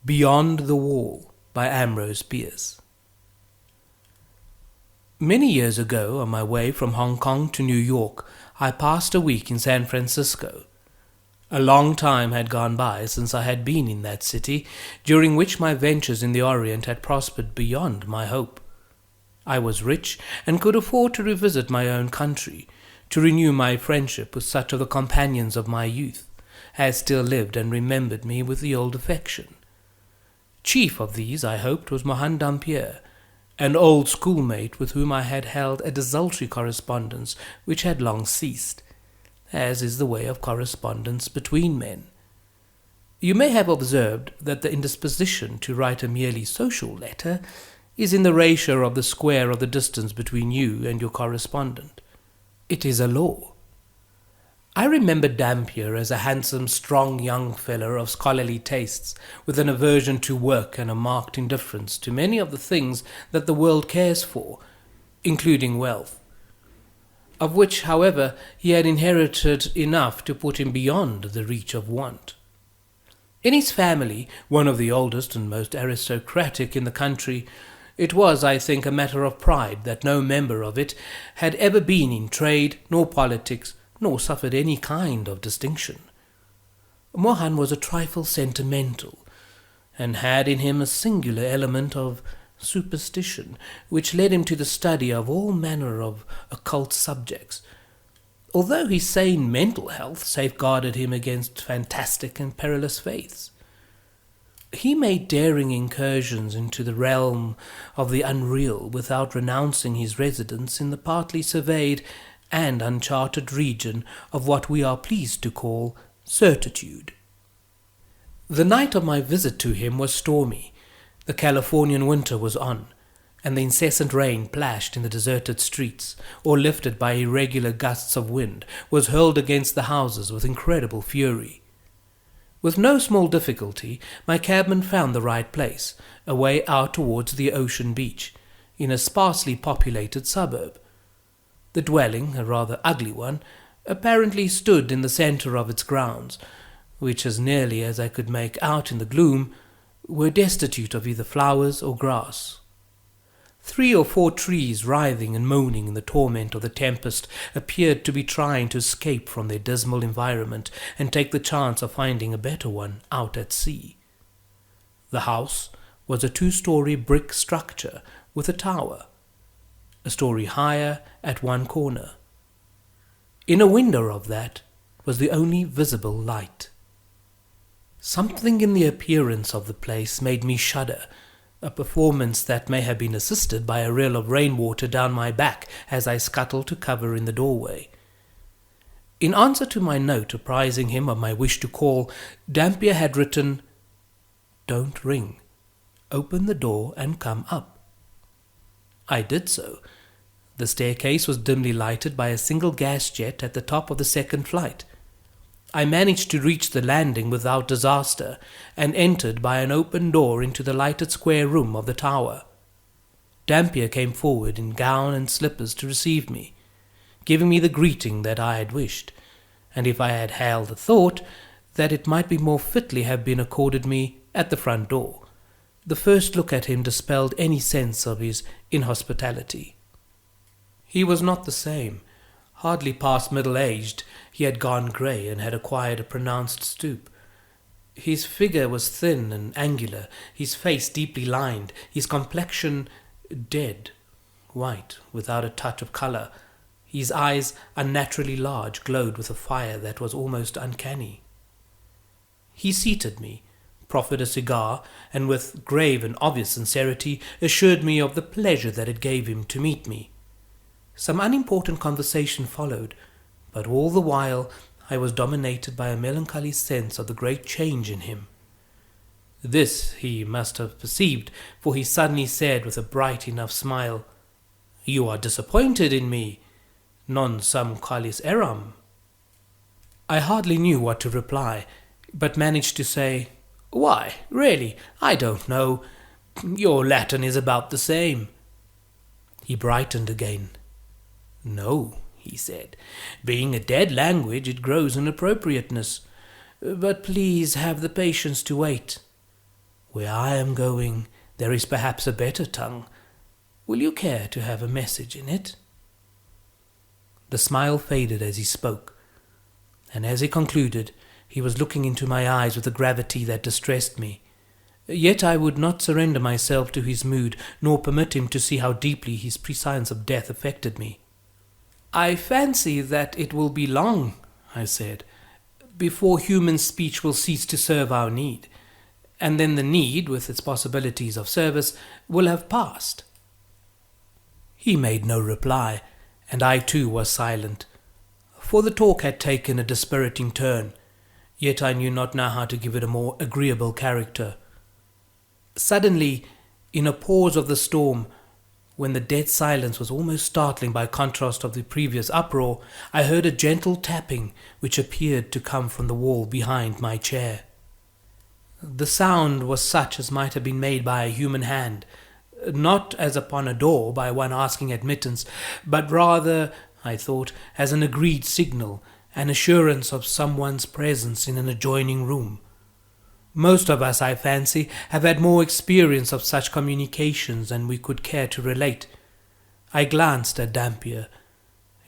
Beyond the Wall by Ambrose Bierce. Many years ago, on my way from Hong Kong to New York, I passed a week in San Francisco. A long time had gone by since I had been in that city, during which my ventures in the Orient had prospered beyond my hope. I was rich and could afford to revisit my own country, to renew my friendship with such of the companions of my youth as still lived and remembered me with the old affection. Chief of these, I hoped, was Mohan Dampier, an old schoolmate with whom I had held a desultory correspondence which had long ceased, as is the way of correspondence between men. You may have observed that the indisposition to write a merely social letter is in the ratio of the square of the distance between you and your correspondent. It is a law. I remember Dampier as a handsome, strong young fellow of scholarly tastes, with an aversion to work and a marked indifference to many of the things that the world cares for, including wealth, of which, however, he had inherited enough to put him beyond the reach of want. In his family, one of the oldest and most aristocratic in the country, it was, I think, a matter of pride that no member of it had ever been in trade nor politics, nor suffered any kind of distinction. Mohan was a trifle sentimental, and had in him a singular element of superstition, which led him to the study of all manner of occult subjects, although his sane mental health safeguarded him against fantastic and perilous faiths. He made daring incursions into the realm of the unreal without renouncing his residence in the partly surveyed and uncharted region of what we are pleased to call certitude. The night of my visit to him was stormy. The Californian winter was on, and the incessant rain plashed in the deserted streets, or lifted by irregular gusts of wind, was hurled against the houses with incredible fury. With no small difficulty, my cabman found the right place, away out towards the ocean beach, in a sparsely populated suburb. The dwelling, a rather ugly one, apparently stood in the centre of its grounds, which, as nearly as I could make out in the gloom, were destitute of either flowers or grass. 3 or 4 trees, writhing and moaning in the torment of the tempest, appeared to be trying to escape from their dismal environment and take the chance of finding a better one out at sea. The house was a 2-story brick structure with a tower, a story higher at one corner. In a window of that was the only visible light. Something in the appearance of the place made me shudder, a performance that may have been assisted by a rill of rainwater down my back as I scuttled to cover in the doorway. In answer to my note apprising him of my wish to call, Dampier had written, "Don't ring. Open the door and come up." I did so. The staircase was dimly lighted by a single gas jet at the top of the 2nd flight. I managed to reach the landing without disaster, and entered by an open door into the lighted square room of the tower. Dampier came forward in gown and slippers to receive me, giving me the greeting that I had wished, and if I had held a thought, that it might be more fitly have been accorded me at the front door. The first look at him dispelled any sense of his inhospitality. He was not the same. Hardly past middle-aged, he had gone grey and had acquired a pronounced stoop. His figure was thin and angular, his face deeply lined, his complexion dead, white, without a touch of colour. His eyes, unnaturally large, glowed with a fire that was almost uncanny. He seated me, proffered a cigar, and with grave and obvious sincerity assured me of the pleasure that it gave him to meet me. Some unimportant conversation followed, but all the while I was dominated by a melancholy sense of the great change in him. This he must have perceived, for he suddenly said with a bright enough smile, "You are disappointed in me. Non sum qualis eram." I hardly knew what to reply, but managed to say, "Why, really, I don't know. Your Latin is about the same." He brightened again. "No," he said, "being a dead language, it grows in appropriateness. But please have the patience to wait." Where I am going, there is perhaps a better tongue. Will you care to have a message in it?" The smile faded as he spoke, and as he concluded, he was looking into my eyes with a gravity that distressed me. Yet I would not surrender myself to his mood, nor permit him to see how deeply his prescience of death affected me. "I fancy that it will be long," I said, "before human speech will cease to serve our need, and then the need, with its possibilities of service, will have passed." He made no reply, and I too was silent, for the talk had taken a dispiriting turn, yet I knew not now how to give it a more agreeable character. Suddenly, in a pause of the storm, when the dead silence was almost startling by contrast of the previous uproar, I heard a gentle tapping which appeared to come from the wall behind my chair. The sound was such as might have been made by a human hand, not as upon a door by one asking admittance, but rather, I thought, as an agreed signal, an assurance of someone's presence in an adjoining room. Most of us, I fancy, have had more experience of such communications than we could care to relate. I glanced at Dampier.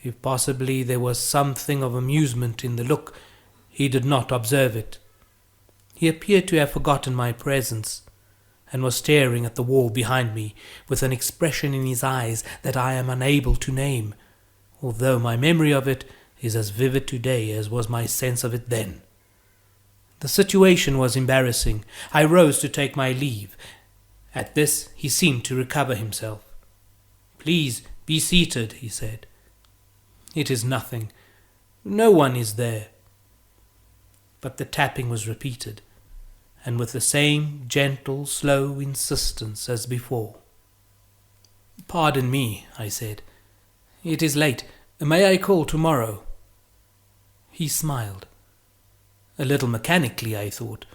If possibly there was something of amusement in the look, he did not observe it. He appeared to have forgotten my presence, and was staring at the wall behind me with an expression in his eyes that I am unable to name, although my memory of it is as vivid today as was my sense of it then. The situation was embarrassing. I rose to take my leave. At this he seemed to recover himself. "Please be seated," he said. "It is nothing. No one is there." But the tapping was repeated, and with the same gentle, slow insistence as before. "Pardon me," I said. "It is late. May I call tomorrow?" He smiled. A little mechanically, I thought.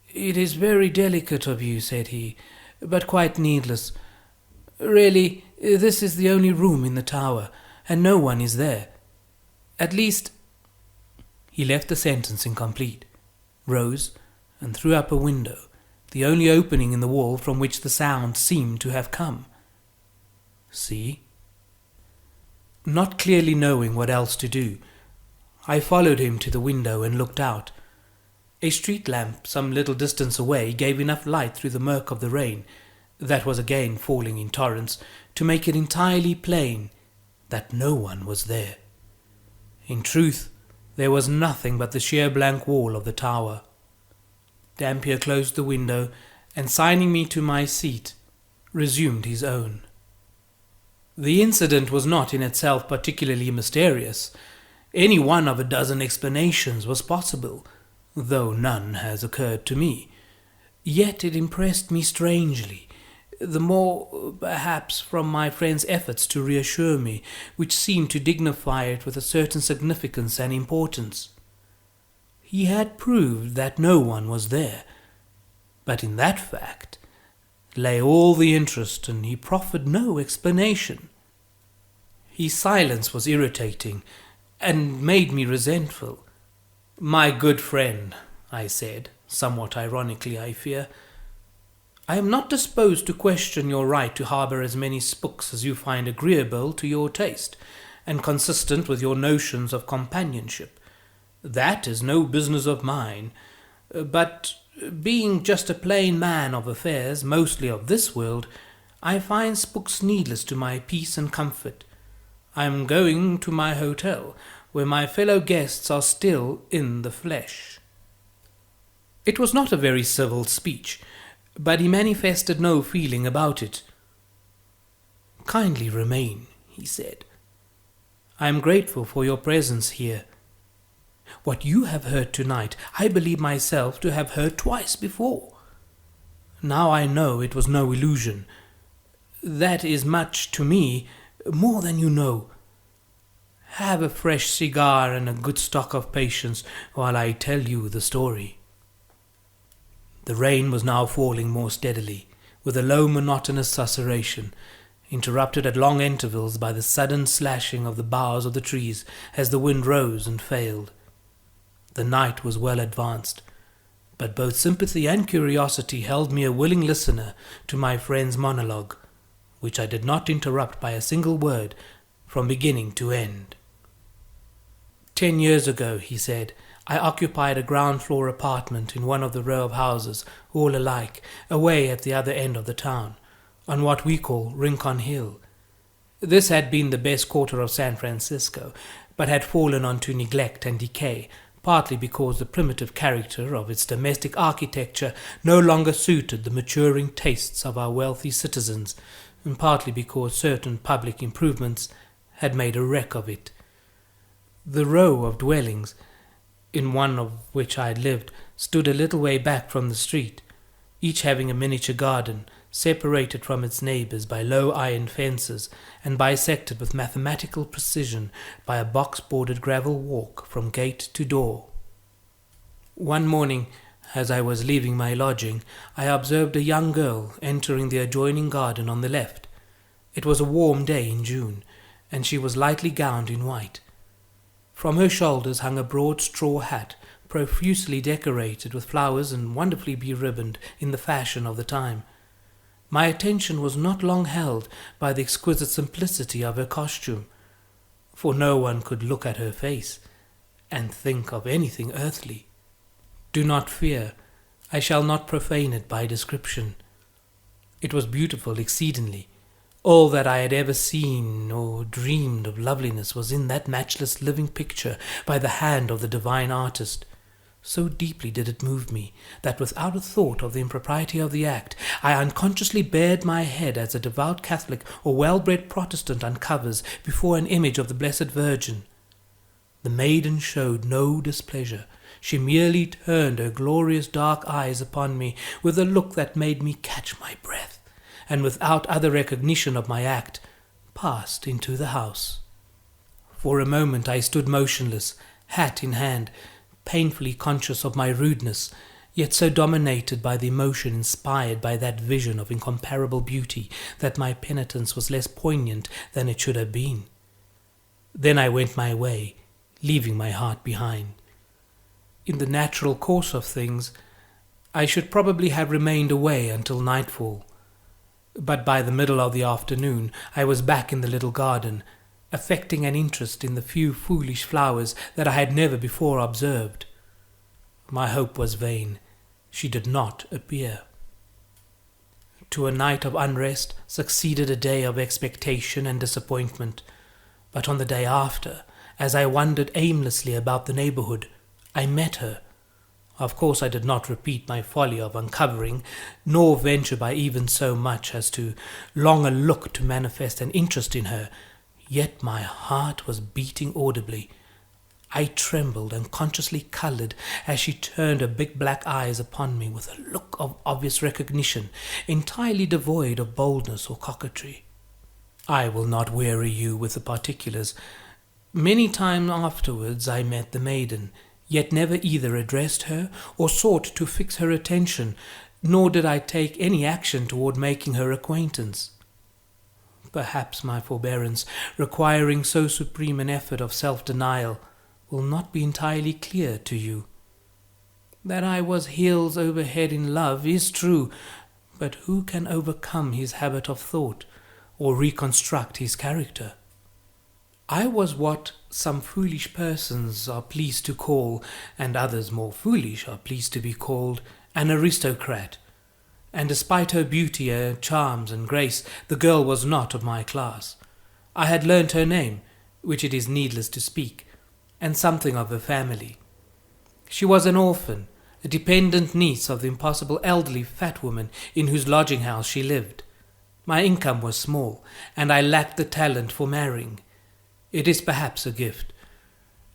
"It is very delicate of you," said he, "but quite needless. Really, this is the only room in the tower, and no one is there. At least—" He left the sentence incomplete, rose, and threw up a window, the only opening in the wall from which the sound seemed to have come. "See?" Not clearly knowing what else to do, I followed him to the window and looked out. A street lamp some little distance away gave enough light through the murk of the rain, that was again falling in torrents, to make it entirely plain that no one was there. In truth, there was nothing but the sheer blank wall of the tower. Dampier closed the window, and signing me to my seat, resumed his own. The incident was not in itself particularly mysterious. Any one of a dozen explanations was possible, though none has occurred to me. Yet it impressed me strangely, the more, perhaps, from my friend's efforts to reassure me, which seemed to dignify it with a certain significance and importance. He had proved that no one was there, but in that fact lay all the interest, and he proffered no explanation. His silence was irritating, and made me resentful. "My good friend," I said, somewhat ironically, I fear, "I am not disposed to question your right to harbour as many spooks as you find agreeable to your taste, and consistent with your notions of companionship. That is no business of mine. But, being just a plain man of affairs, mostly of this world, I find spooks needless to my peace and comfort. I am going to my hotel, where my fellow guests are still in the flesh." It was not a very civil speech, but he manifested no feeling about it. "Kindly remain," he said. "I am grateful for your presence here. What you have heard tonight, I believe myself to have heard twice before. Now I know it was no illusion. That is much to me, more than you know. Have a fresh cigar and a good stock of patience while I tell you the story." The rain was now falling more steadily, with a low monotonous susurration, interrupted at long intervals by the sudden slashing of the boughs of the trees as the wind rose and failed. The night was well advanced, but both sympathy and curiosity held me a willing listener to my friend's monologue, which I did not interrupt by a single word from beginning to end. 10 years ago, he said, I occupied a ground-floor apartment in one of the row of houses, all alike, away at the other end of the town, on what we call Rincon Hill. This had been the best quarter of San Francisco, but had fallen onto neglect and decay, partly because the primitive character of its domestic architecture no longer suited the maturing tastes of our wealthy citizens, and partly because certain public improvements had made a wreck of it. The row of dwellings, in one of which I had lived, stood a little way back from the street, each having a miniature garden, separated from its neighbours by low iron fences and bisected with mathematical precision by a box-bordered gravel walk from gate to door. One morning, as I was leaving my lodging, I observed a young girl entering the adjoining garden on the left. It was a warm day in June, and she was lightly gowned in white. From her shoulders hung a broad straw hat, profusely decorated with flowers and wonderfully beribboned in the fashion of the time. My attention was not long held by the exquisite simplicity of her costume, for no one could look at her face and think of anything earthly. Do not fear, I shall not profane it by description. It was beautiful exceedingly. All that I had ever seen or dreamed of loveliness was in that matchless living picture by the hand of the divine artist. So deeply did it move me, that without a thought of the impropriety of the act, I unconsciously bared my head as a devout Catholic or well-bred Protestant uncovers before an image of the Blessed Virgin. The maiden showed no displeasure. She merely turned her glorious dark eyes upon me with a look that made me catch my breath, and without other recognition of my act, passed into the house. For a moment I stood motionless, hat in hand, painfully conscious of my rudeness, yet so dominated by the emotion inspired by that vision of incomparable beauty that my penitence was less poignant than it should have been. Then I went my way, leaving my heart behind. In the natural course of things, I should probably have remained away until nightfall, but by the middle of the afternoon I was back in the little garden, affecting an interest in the few foolish flowers that I had never before observed. My hope was vain. She did not appear. To a night of unrest succeeded a day of expectation and disappointment, but on the day after, as I wandered aimlessly about the neighbourhood, I met her. Of course I did not repeat my folly of uncovering, nor venture by even so much as to long a look to manifest an interest in her, yet my heart was beating audibly. I trembled and consciously coloured as she turned her big black eyes upon me with a look of obvious recognition, entirely devoid of boldness or coquetry. I will not weary you with the particulars. Many times afterwards I met the maiden, yet never either addressed her or sought to fix her attention, nor did I take any action toward making her acquaintance. Perhaps my forbearance, requiring so supreme an effort of self-denial, will not be entirely clear to you. That I was heels over head in love is true, but who can overcome his habit of thought, or reconstruct his character? I was what some foolish persons are pleased to call, and others more foolish are pleased to be called, an aristocrat. And despite her beauty, her charms and grace, the girl was not of my class. I had learnt her name, which it is needless to speak, and something of her family. She was an orphan, a dependent niece of the impossible elderly fat woman in whose lodging-house she lived. My income was small, and I lacked the talent for marrying. It is perhaps a gift.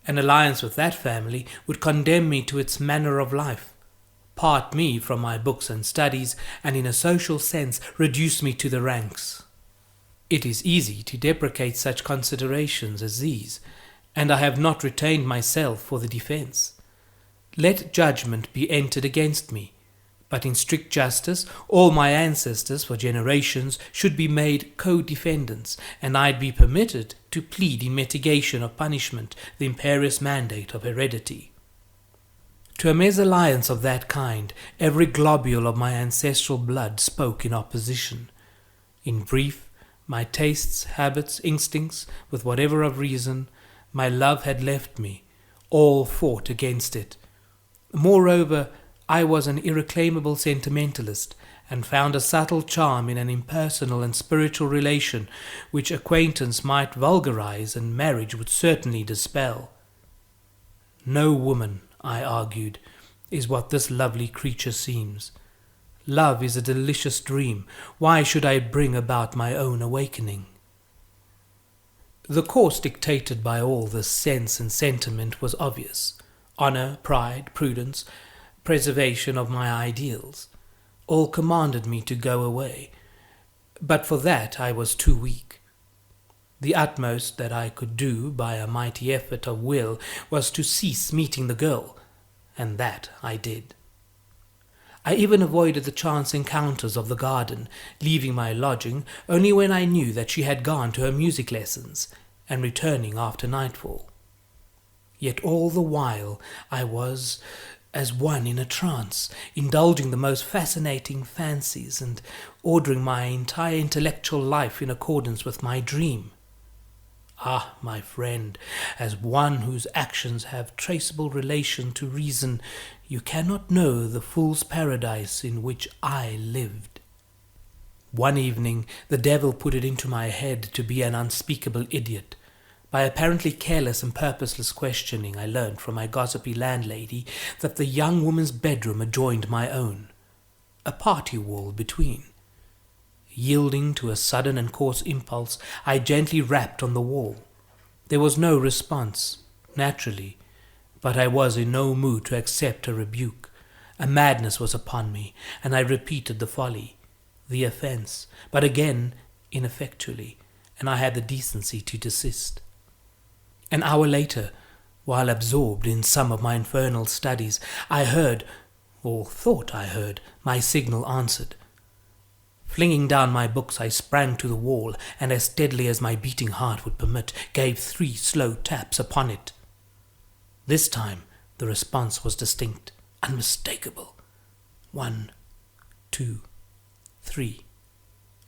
An alliance with that family would condemn me to its manner of life, part me from my books and studies, and in a social sense reduce me to the ranks. It is easy to deprecate such considerations as these, and I have not retained myself for the defence. Let judgment be entered against me, but in strict justice all my ancestors for generations should be made co-defendants, and I'd be permitted to plead in mitigation of punishment the imperious mandate of heredity. To a mesalliance of that kind, every globule of my ancestral blood spoke in opposition. In brief, my tastes, habits, instincts, with whatever of reason, my love had left me, all fought against it. Moreover, I was an irreclaimable sentimentalist, and found a subtle charm in an impersonal and spiritual relation which acquaintance might vulgarize and marriage would certainly dispel. No woman, I argued, is what this lovely creature seems. Love is a delicious dream. Why should I bring about my own awakening? The course dictated by all this sense and sentiment was obvious. Honor, pride, prudence, preservation of my ideals, all commanded me to go away. But for that I was too weak. The utmost that I could do by a mighty effort of will was to cease meeting the girl, and that I did. I even avoided the chance encounters of the garden, leaving my lodging only when I knew that she had gone to her music lessons, and returning after nightfall. Yet all the while I was as one in a trance, indulging the most fascinating fancies and ordering my entire intellectual life in accordance with my dream. Ah, my friend, as one whose actions have traceable relation to reason, you cannot know the fool's paradise in which I lived. One evening the devil put it into my head to be an unspeakable idiot. By apparently careless and purposeless questioning, I learned from my gossipy landlady that the young woman's bedroom adjoined my own, a party wall between. Yielding to a sudden and coarse impulse, I gently rapped on the wall. There was no response, naturally, but I was in no mood to accept a rebuke. A madness was upon me, and I repeated the folly, the offence, but again ineffectually, and I had the decency to desist. An hour later, while absorbed in some of my infernal studies, I heard, or thought I heard, my signal answered. Flinging down my books, I sprang to the wall, and as steadily as my beating heart would permit, gave 3 slow taps upon it. This time the response was distinct, unmistakable. 1, 2, 3,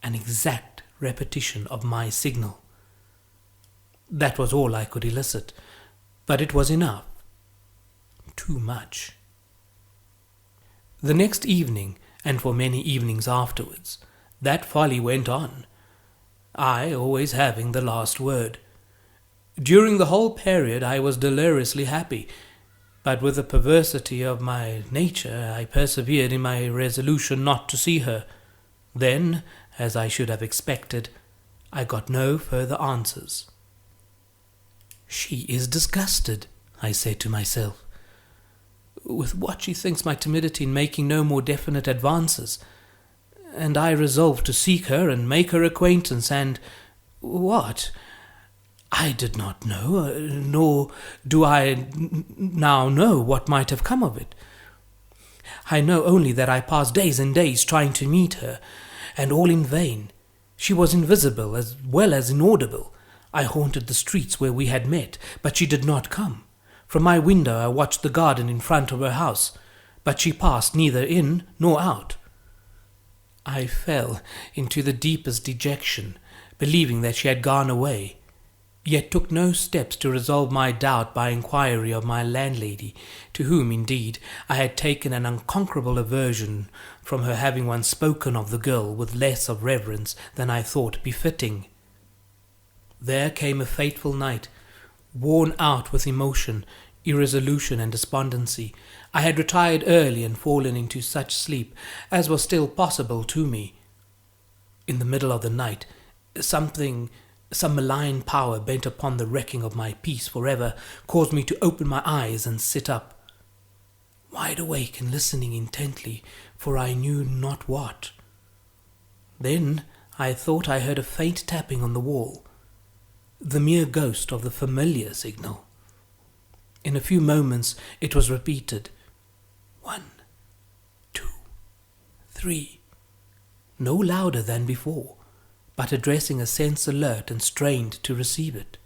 an exact repetition of my signal. That was all I could elicit, but it was enough. Too much. The next evening, and for many evenings afterwards, that folly went on, I always having the last word. During the whole period I was deliriously happy, but with the perversity of my nature I persevered in my resolution not to see her. Then, as I should have expected, I got no further answers. She is disgusted, I said to myself, with what she thinks my timidity in making no more definite advances, and I resolved to seek her and make her acquaintance, and what? I did not know, nor do I now know what might have come of it. I know only that I passed days and days trying to meet her, and all in vain. She was invisible as well as inaudible. I haunted the streets where we had met, but she did not come. From my window I watched the garden in front of her house, but she passed neither in nor out. I fell into the deepest dejection, believing that she had gone away, yet took no steps to resolve my doubt by inquiry of my landlady, to whom, indeed, I had taken an unconquerable aversion from her having once spoken of the girl with less of reverence than I thought befitting. There came a fateful night. Worn out with emotion, irresolution, and despondency, I had retired early and fallen into such sleep as was still possible to me. In the middle of the night, some malign power bent upon the wrecking of my peace forever caused me to open my eyes and sit up, wide awake and listening intently, for I knew not what. Then I thought I heard a faint tapping on the wall, the mere ghost of the familiar signal. In a few moments it was repeated. 1, 2, 3, no louder than before, but addressing a sense alert and strained to receive it.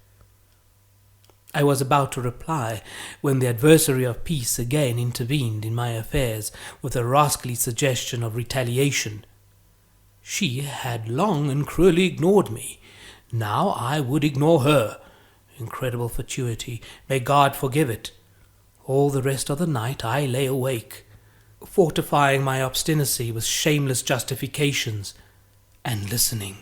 I was about to reply when the adversary of peace again intervened in my affairs with a rascally suggestion of retaliation. She had long and cruelly ignored me. Now I would ignore her. Incredible fatuity. May God forgive it. All the rest of the night I lay awake, fortifying my obstinacy with shameless justifications, and listening.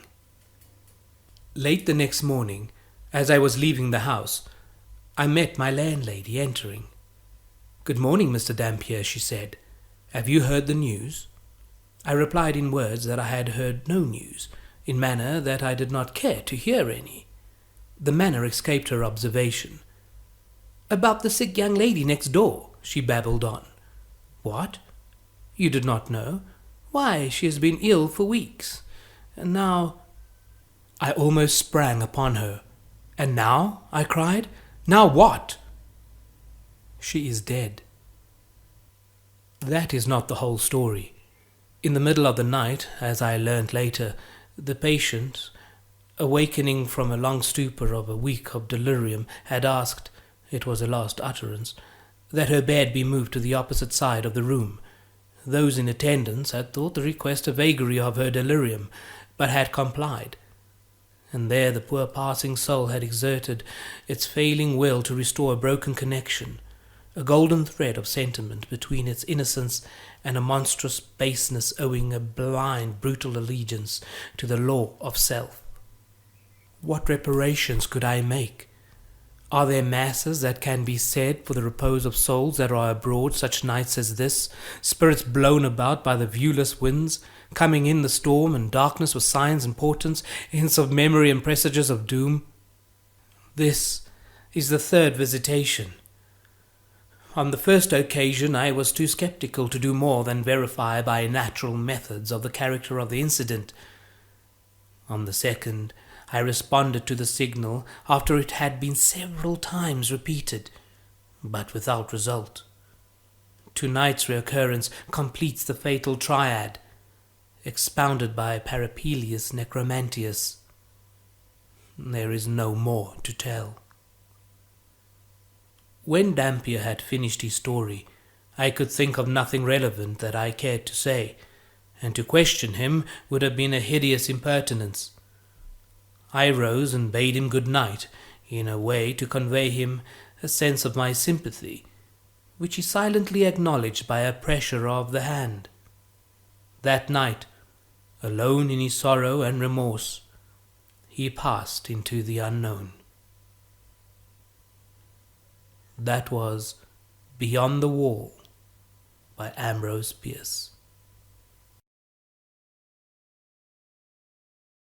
Late the next morning, as I was leaving the house, I met my landlady entering. "Good morning, Mr. Dampier," she said. "Have you heard the news?" I replied in words that I had heard no news, in manner that I did not care to hear any. The manner escaped her observation. "About the sick young lady next door," she babbled on. "What? You did not know? Why, she has been ill for weeks. And now—" I almost sprang upon her. "And now?" I cried. "Now what?" "She is dead." That is not the whole story. In the middle of the night, as I learnt later, the patient, awakening from a long stupor of a week of delirium, had asked, it was her last utterance, that her bed be moved to the opposite side of the room. Those in attendance had thought the request a vagary of her delirium, but had complied. And there the poor passing soul had exerted its failing will to restore a broken connection, a golden thread of sentiment between its innocence and a monstrous baseness owing a blind, brutal allegiance to the law of self. What reparations could I make? Are there masses that can be said for the repose of souls that are abroad such nights as this, spirits blown about by the viewless winds, coming in the storm and darkness with signs and portents, hints of memory and presages of doom? This is the third visitation. On the first occasion I was too sceptical to do more than verify by natural methods of the character of the incident. On the second, I responded to the signal after it had been several times repeated, but without result. Tonight's reoccurrence completes the fatal triad, expounded by Parapelius Necromantius. There is no more to tell. When Dampier had finished his story, I could think of nothing relevant that I cared to say, and to question him would have been a hideous impertinence. I rose and bade him good night, in a way to convey him a sense of my sympathy, which he silently acknowledged by a pressure of the hand. That night, alone in his sorrow and remorse, he passed into the unknown. That was Beyond the Wall by Ambrose Bierce.